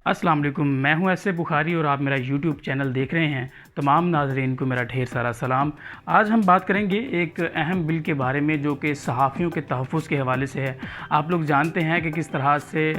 अस्सलाम वालेकुम। मैं हूं ऐसे बुखारी और आप मेरा यूट्यूब चैनल देख रहे हैं। तमाम नाज़रीन को मेरा ढेर सारा सलाम। आज हम बात करेंगे एक अहम बिल के बारे में जो कि सहाफ़ियों के तहफ़्फ़ुज़ के हवाले से है। आप लोग जानते हैं कि किस तरह से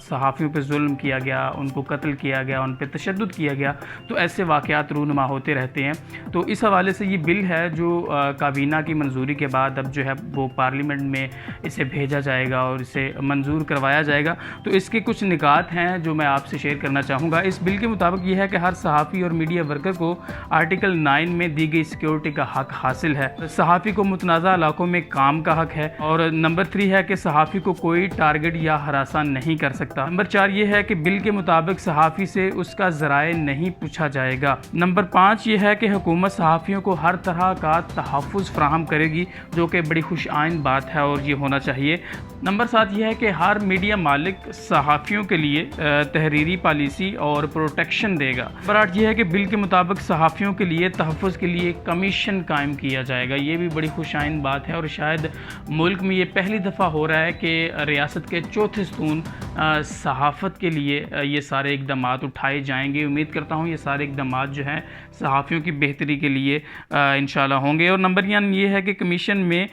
सहाफ़ियों पे जुल्म किया गया, उनको कत्ल किया गया, उन पे तशद्दुद किया गया। तो ऐसे वाक़यात रूनुमा होते रहते हैं। तो इस हवाले से ये बिल है जो काबीना की मंजूरी के बाद अब जो है वो पार्लियामेंट में इसे भेजा जाएगा और इसे मंजूर करवाया जाएगा। तो इसके कुछ निकात हैं जो मैं आपसे शेयर करना चाहूँगा। इस बिल के मुताबिक ये है कि हर सहाफ़ी और मीडिया वर्कर को आर्टिकल 9 में दी गई सिक्योरिटी का हक हासिल है। सहाफ़ी को मुतनाज़ा इलाकों में काम का हक है। और नंबर 3 है कि सहाफ़ी को कोई टारगेट या हरासा नहीं कर सकता। नंबर 4 ये है कि बिल के मुताबिक सहाफ़ी से उसका ज़राए नहीं पूछा जाएगा। नंबर 5 ये है कि हुकूमत सहाफ़ियों को हर तरह का तहफ़्फ़ुज़ फ़राहम करेगी, जो कि बड़ी खुश आइन बात है और ये होना चाहिए। नंबर 7 ये है कि हर मीडिया मालिक सहाफ़ियों के लिए तहरीरी पॉलिसी और प्रोटेक्शन देगा। नंबर 8 ये है कि बिल के मुताबिक सहाफ़ियों के लिए तहफ़्फ़ुज़ के लिए कमीशन कायम किया जाएगा। ये भी बड़ी खुशाइन बात है और शायद मुल्क में ये पहली दफ़ा हो रहा है कि रियासत के चौथे सतून सहाफ़त के लिए ये सारे इक़दाम उठाए जाएंगे। उम्मीद करता हूँ ये सारे इक़दाम जो हैं सहाफ़ियों की बेहतरी के लिए इंशाल्लाह होंगे। और नंबर ये है कि कमीशन में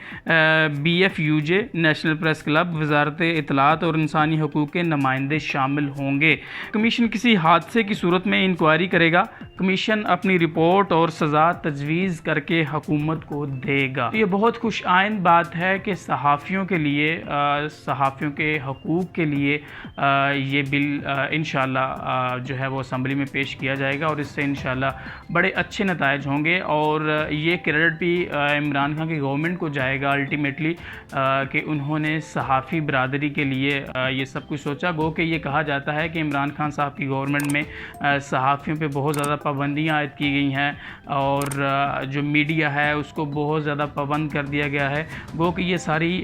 BFUJ, नेशनल प्रेस क्लब, वज़ारत इत्तलात और इंसानी हकूक़ के नुमाइंदे शामिल होंगे। कमीशन किसी हादसे की सूरत में इंक्वायरी करेगा। कमीशन अपनी रिपोर्ट और सज़ा तजवीज़ करके हुकूमत को देगा। तो ये बहुत खुश आइन बात है कि सहाफ़ियों के लिए, सहाफ़ियों के हकूक़ के लिए ये बिल इंशाल्लाह जो है वो असम्बली में पेश किया जाएगा और इससे इंशाल्लाह बड़े अच्छे नताइज होंगे। और ये क्रेडिट भी इमरान खान की गवर्नमेंट को जाएगा अल्टीमेटली कि उन्होंने सहाफ़ी बरदरी के लिए ये सब कुछ सोचा। गो कि ये कहा जाता है कि इमरान खान साहब की गवर्नमेंट में सहाफ़ियों पे बहुत ज़्यादा पाबंदियाँ आयद की गई हैं और जो मीडिया है उसको बहुत ज़्यादा पाबंद कर दिया गया है। गो कि ये सारी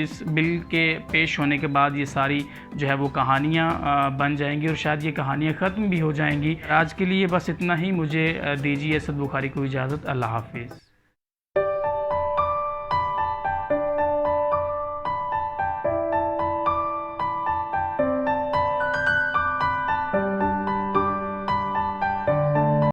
इस बिल के पेश होने के बाद ये सारी जो है वो कहानियाँ बन जाएंगी और शायद ये कहानियाँ ख़त्म भी हो जाएंगी। आज के लिए बस इतना ही। मुझे दीजिए असद बुखारी को इजाज़त। अल्लाह हाफ़िज़।